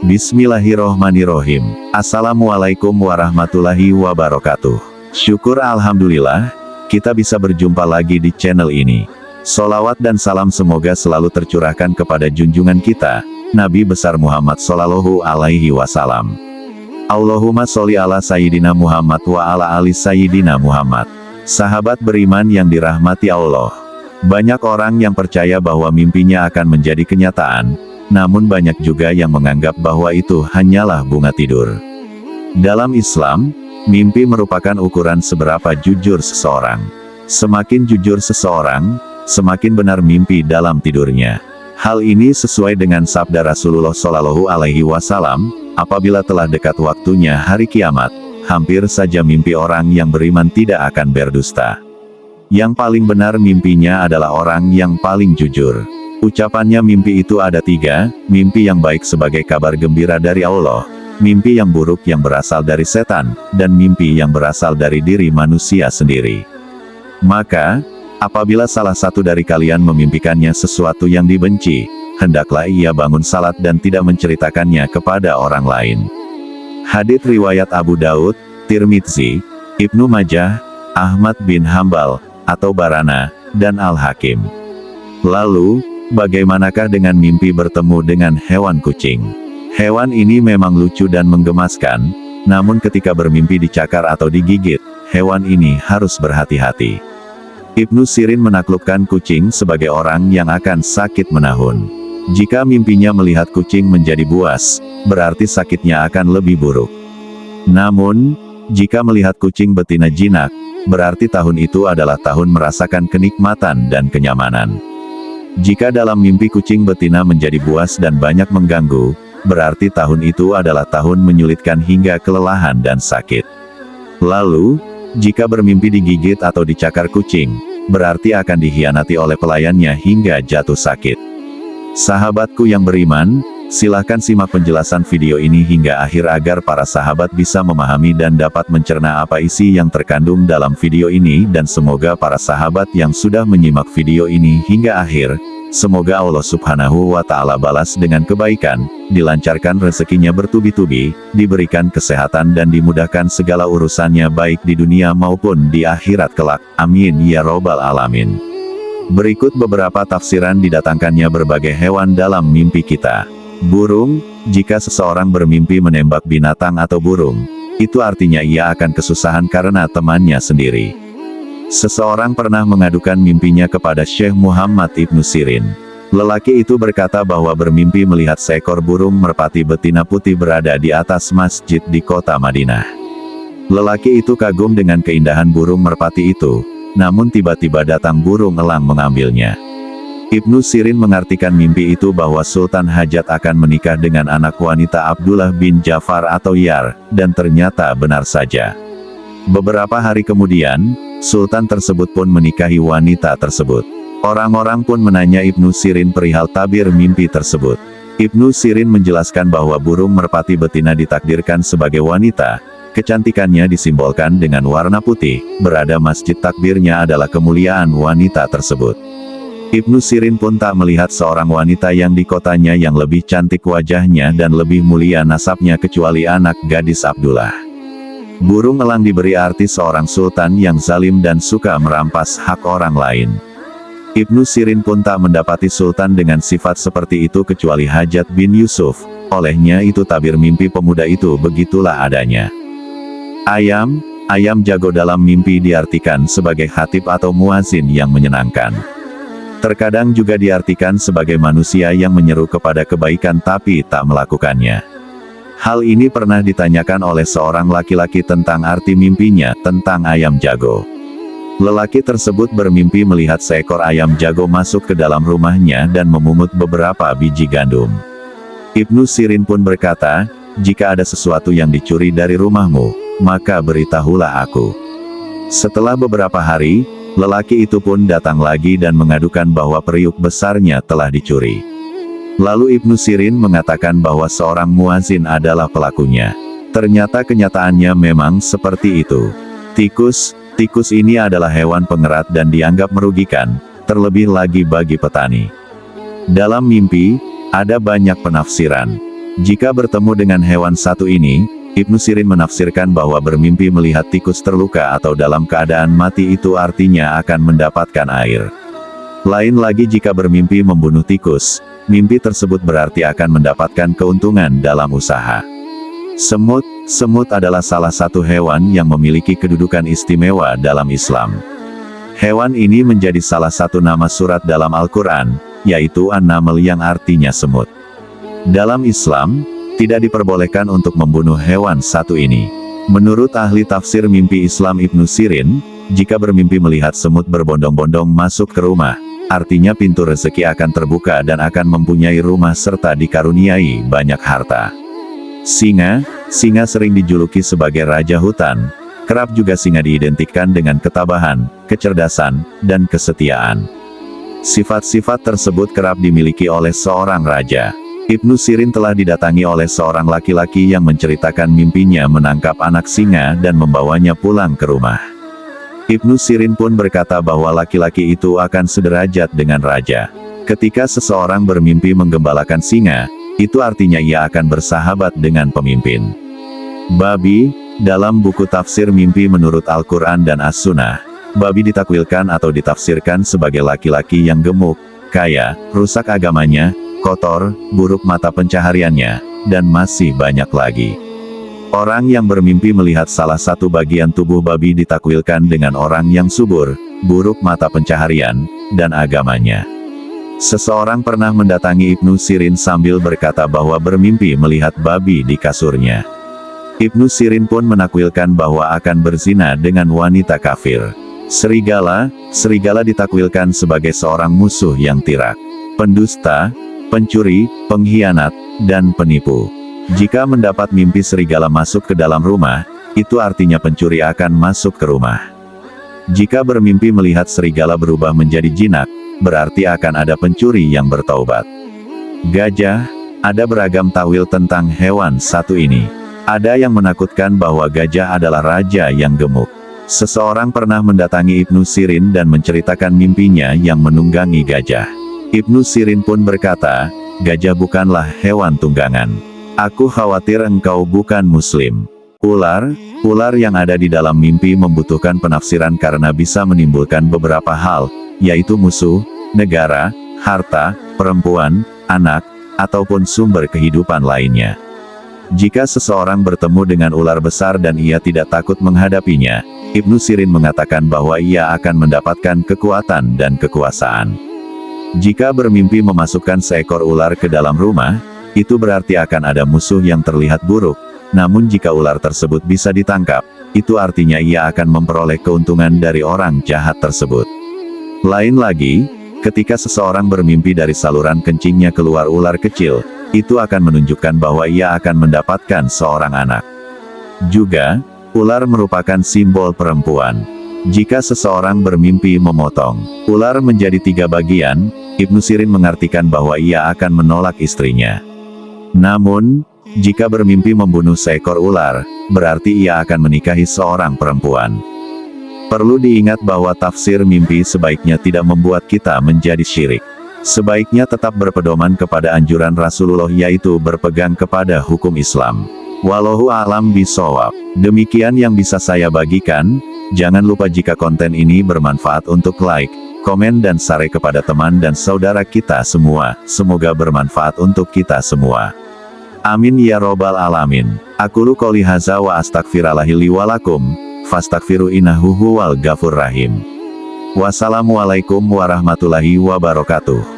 Bismillahirrohmanirrohim. Assalamualaikum warahmatullahi wabarakatuh. Syukur alhamdulillah, kita bisa berjumpa lagi di channel ini. Sholawat dan salam semoga selalu tercurahkan kepada junjungan kita, Nabi besar Muhammad Shallallahu Alaihi Wasallam. Allahumma sholli ala Sayyidina Muhammad wa ala ali Sayyidina Muhammad. Sahabat beriman yang dirahmati Allah. Banyak orang yang percaya bahwa mimpinya akan menjadi kenyataan, namun banyak juga yang menganggap bahwa itu hanyalah bunga tidur. Dalam Islam, mimpi merupakan ukuran seberapa jujur seseorang. Semakin jujur seseorang, semakin benar mimpi dalam tidurnya. Hal ini sesuai dengan sabda Rasulullah Shallallahu Alaihi Wasallam, apabila telah dekat waktunya hari kiamat, hampir saja mimpi orang yang beriman tidak akan berdusta. Yang paling benar mimpinya adalah orang yang paling jujur. Ucapannya mimpi itu ada tiga, mimpi yang baik sebagai kabar gembira dari Allah, mimpi yang buruk yang berasal dari setan, dan mimpi yang berasal dari diri manusia sendiri. Maka, apabila salah satu dari kalian memimpikannya sesuatu yang dibenci, hendaklah ia bangun salat dan tidak menceritakannya kepada orang lain. Hadits riwayat Abu Daud, Tirmidzi, Ibnu Majah, Ahmad bin Hambal, atau Barana, dan Al-Hakim. Lalu, bagaimanakah dengan mimpi bertemu dengan hewan kucing? Hewan ini memang lucu dan menggemaskan, namun ketika bermimpi dicakar atau digigit, hewan ini harus berhati-hati. Ibnu Sirin menaklukkan kucing sebagai orang yang akan sakit menahun. Jika mimpinya melihat kucing menjadi buas, berarti sakitnya akan lebih buruk. Namun, jika melihat kucing betina jinak, berarti tahun itu adalah tahun merasakan kenikmatan dan kenyamanan. Jika dalam mimpi kucing betina menjadi buas dan banyak mengganggu, berarti tahun itu adalah tahun menyulitkan hingga kelelahan dan sakit. Lalu, jika bermimpi digigit atau dicakar kucing, berarti akan dikhianati oleh pelayannya hingga jatuh sakit. Sahabatku yang beriman, silahkan simak penjelasan video ini hingga akhir agar para sahabat bisa memahami dan dapat mencerna apa isi yang terkandung dalam video ini, dan semoga para sahabat yang sudah menyimak video ini hingga akhir, semoga Allah Subhanahu wa Ta'ala balas dengan kebaikan, dilancarkan rezekinya bertubi-tubi, diberikan kesehatan dan dimudahkan segala urusannya baik di dunia maupun di akhirat kelak. Amin ya robbal alamin. Berikut beberapa tafsiran didatangkannya berbagai hewan dalam mimpi kita. Burung, jika seseorang bermimpi menembak binatang atau burung, itu artinya ia akan kesusahan karena temannya sendiri. Seseorang pernah mengadukan mimpinya kepada Syekh Muhammad Ibnu Sirin. Lelaki itu berkata bahwa bermimpi melihat seekor burung merpati betina putih berada di atas masjid di kota Madinah. Lelaki itu kagum dengan keindahan burung merpati itu, namun tiba-tiba datang burung elang mengambilnya. Ibnu Sirin mengartikan mimpi itu bahwa Sultan Hajat akan menikah dengan anak wanita Abdullah bin Ja'far atau Yar, dan ternyata benar saja. Beberapa hari kemudian, Sultan tersebut pun menikahi wanita tersebut. Orang-orang pun menanya Ibnu Sirin perihal tabir mimpi tersebut. Ibnu Sirin menjelaskan bahwa burung merpati betina ditakdirkan sebagai wanita, kecantikannya disimbolkan dengan warna putih, berada masjid takbirnya adalah kemuliaan wanita tersebut. Ibnu Sirin pun tak melihat seorang wanita yang di kotanya yang lebih cantik wajahnya dan lebih mulia nasabnya kecuali anak gadis Abdullah. Burung elang diberi arti seorang sultan yang zalim dan suka merampas hak orang lain. Ibnu Sirin pun tak mendapati sultan dengan sifat seperti itu kecuali Hajat bin Yusuf, olehnya itu tabir mimpi pemuda itu begitulah adanya. Ayam jago dalam mimpi diartikan sebagai khatib atau muazin yang menyenangkan. Terkadang juga diartikan sebagai manusia yang menyeru kepada kebaikan tapi tak melakukannya. Hal ini pernah ditanyakan oleh seorang laki-laki tentang arti mimpinya tentang ayam jago. Lelaki tersebut bermimpi melihat seekor ayam jago masuk ke dalam rumahnya dan memungut beberapa biji gandum. Ibnu Sirin pun berkata, jika ada sesuatu yang dicuri dari rumahmu, maka beritahulah aku. Setelah beberapa hari, lelaki itu pun datang lagi dan mengadukan bahwa periuk besarnya telah dicuri. Lalu Ibnu Sirin mengatakan bahwa seorang muazin adalah pelakunya. Ternyata kenyataannya memang seperti itu. Tikus ini adalah hewan pengerat dan dianggap merugikan, terlebih lagi bagi petani. Dalam mimpi, ada banyak penafsiran. Jika bertemu dengan hewan satu ini, Ibnu Sirin menafsirkan bahwa bermimpi melihat tikus terluka atau dalam keadaan mati itu artinya akan mendapatkan air. Lain lagi jika bermimpi membunuh tikus, mimpi tersebut berarti akan mendapatkan keuntungan dalam usaha. Semut adalah salah satu hewan yang memiliki kedudukan istimewa dalam Islam. Hewan ini menjadi salah satu nama surat dalam Al-Quran, yaitu An-Naml yang artinya semut. Dalam Islam, tidak diperbolehkan untuk membunuh hewan satu ini. Menurut ahli tafsir mimpi Islam Ibnu Sirin, jika bermimpi melihat semut berbondong-bondong masuk ke rumah, artinya pintu rezeki akan terbuka dan akan mempunyai rumah serta dikaruniai banyak harta. Singa sering dijuluki sebagai raja hutan. Kerap juga singa diidentikan dengan ketabahan, kecerdasan, dan kesetiaan. Sifat-sifat tersebut kerap dimiliki oleh seorang raja. Ibnu Sirin telah didatangi oleh seorang laki-laki yang menceritakan mimpinya menangkap anak singa dan membawanya pulang ke rumah. Ibnu Sirin pun berkata bahwa laki-laki itu akan sederajat dengan raja. Ketika seseorang bermimpi menggembalakan singa, itu artinya ia akan bersahabat dengan pemimpin. Babi, dalam buku tafsir mimpi menurut Al-Quran dan As-Sunnah, babi ditakwilkan atau ditafsirkan sebagai laki-laki yang gemuk, kaya, rusak agamanya, kotor, buruk mata pencahariannya, dan masih banyak lagi. Orang yang bermimpi melihat salah satu bagian tubuh babi ditakwilkan dengan orang yang subur, buruk mata pencaharian, dan agamanya. Seseorang pernah mendatangi Ibnu Sirin sambil berkata bahwa bermimpi melihat babi di kasurnya. Ibnu Sirin pun menakwilkan bahwa akan berzina dengan wanita kafir. Serigala ditakwilkan sebagai seorang musuh yang tirak, pendusta, pencuri, pengkhianat, dan penipu. Jika mendapat mimpi serigala masuk ke dalam rumah, itu artinya pencuri akan masuk ke rumah. Jika bermimpi melihat serigala berubah menjadi jinak, berarti akan ada pencuri yang bertaubat. Gajah, ada beragam tawil tentang hewan satu ini. Ada yang menakutkan bahwa gajah adalah raja yang gemuk. Seseorang pernah mendatangi Ibnu Sirin dan menceritakan mimpinya yang menunggangi gajah. Ibnu Sirin pun berkata, gajah bukanlah hewan tunggangan. Aku khawatir engkau bukan muslim. Ular yang ada di dalam mimpi membutuhkan penafsiran karena bisa menimbulkan beberapa hal, yaitu musuh, negara, harta, perempuan, anak, ataupun sumber kehidupan lainnya. Jika seseorang bertemu dengan ular besar dan ia tidak takut menghadapinya, Ibnu Sirin mengatakan bahwa ia akan mendapatkan kekuatan dan kekuasaan. Jika bermimpi memasukkan seekor ular ke dalam rumah, itu berarti akan ada musuh yang terlihat buruk. Namun jika ular tersebut bisa ditangkap, itu artinya ia akan memperoleh keuntungan dari orang jahat tersebut. Lain lagi, ketika seseorang bermimpi dari saluran kencingnya keluar ular kecil, itu akan menunjukkan bahwa ia akan mendapatkan seorang anak. Juga, ular merupakan simbol perempuan. Jika seseorang bermimpi memotong ular menjadi 3 bagian, Ibnu Sirin mengartikan bahwa ia akan menolak istrinya. Namun, jika bermimpi membunuh seekor ular, berarti ia akan menikahi seorang perempuan. Perlu diingat bahwa tafsir mimpi sebaiknya tidak membuat kita menjadi syirik. Sebaiknya tetap berpedoman kepada anjuran Rasulullah, yaitu berpegang kepada hukum Islam. Wallahu a'lam bishawab. Demikian yang bisa saya bagikan. Jangan lupa jika konten ini bermanfaat untuk like, komen dan share kepada teman dan saudara kita semua. Semoga bermanfaat untuk kita semua. Amin ya robbal alamin. Aqulu qouli hadza wa astaghfirullahi li wa lakum, fastaghfiru innahu huwal ghafur rahim. Wassalamualaikum warahmatullahi wabarakatuh.